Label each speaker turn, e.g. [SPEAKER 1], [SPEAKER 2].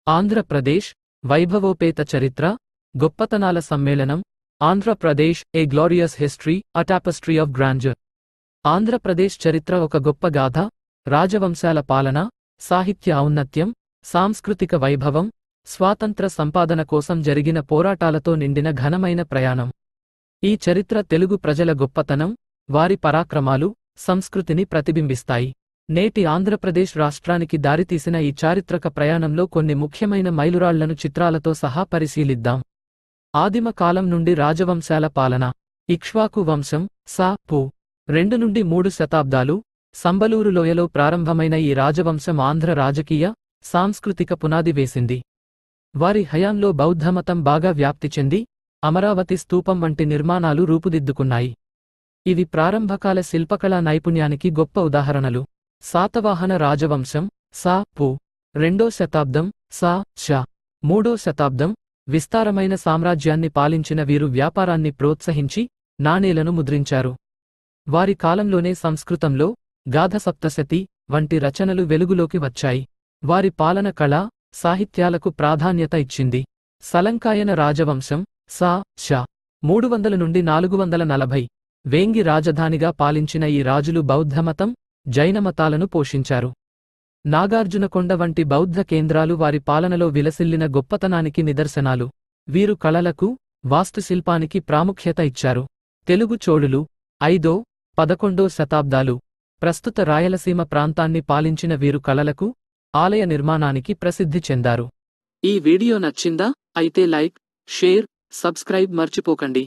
[SPEAKER 1] ఆంధ్రప్రదేశ్ వైభవోపేత చరిత్ర గొప్పతనాల సమ్మేళనం Andhra Pradesh a glorious history a tapestry of grandeur. Andhra Pradesh చరిత్ర ఒక గొప్ప గాథ, రాజవంశాల పాలన, సాహిత్య ఔన్నత్యం, సాంస్కృతిక వైభవం, స్వాతంత్ర సంపాదన కోసం జరిగిన పోరాటాలతో నిండిన ఘనమైన ప్రయాణం. ఈ చరిత్ర తెలుగు ప్రజల గొప్పతనం, వారి పరాక్రమాలు, సంస్కృతిని ప్రతిబింబిస్తాయి. నేటి ఆంధ్రప్రదేశ్ రాష్ట్రానికి దారితీసిన ఈ చారిత్రక ప్రయాణంలో కొన్ని ముఖ్యమైన మైలురాళ్లను చిత్రాలతో సహా పరిశీలిద్దాం. ఆదిమ కాలం నుండి రాజవంశాల పాలన. ఇక్ష్వాకు వంశం సా.పు. 2 నుండి 3 శతాబ్దాలు. సంబలూరు లోయలో ప్రారంభమైన ఈ రాజవంశం ఆంధ్ర రాజకీయ, సాంస్కృతిక పునాది వేసింది. వారి హయాంలో బౌద్ధమతం బాగా వ్యాప్తి చెంది, అమరావతి స్తూపం వంటి నిర్మాణాలు రూపుదిద్దుకున్నాయి. ఇవి ప్రారంభకాల శిల్పకళా నైపుణ్యానికి గొప్ప ఉదాహరణలు. శాతవాహన రాజవంశం సా.పు. 2వ శతాబ్దం సా.శ. 3వ శతాబ్దం. విస్తారమైన సామ్రాజ్యాన్ని పాలించిన వీరు వ్యాపారాన్ని ప్రోత్సహించి నాణేలను ముద్రించారు. వారి కాలంలోనే సంస్కృతంలో గాథసప్తశతి వంటి రచనలు వెలుగులోకి వచ్చాయి. వారి పాలన కళా, సాహిత్యాలకు ప్రాధాన్యత ఇచ్చింది. సలంకాయన రాజవంశం సా.శ. 300 నుండి 440. వేంగి రాజధానిగా పాలించిన ఈ రాజులు బౌద్ధమతం, జైనమతాలను పోషించారు. నాగార్జునకొండ వంటి బౌద్ధ కేంద్రాలు వారి పాలనలో విలసిల్లిన గొప్పతనానికి నిదర్శనాలు. వీరు కళలకు, వాస్తుశిల్పానికి ప్రాముఖ్యత ఇచ్చారు. తెలుగు చోళులు 5వ, 11వ శతాబ్దాలు. ప్రస్తుత రాయలసీమ ప్రాంతాన్ని పాలించిన వీరు కళలకు, ఆలయ నిర్మాణానికి ప్రసిద్ధి చెందారు. ఈ వీడియో నచ్చిందా? అయితే లైక్, షేర్, సబ్స్క్రైబ్ మర్చిపోకండి.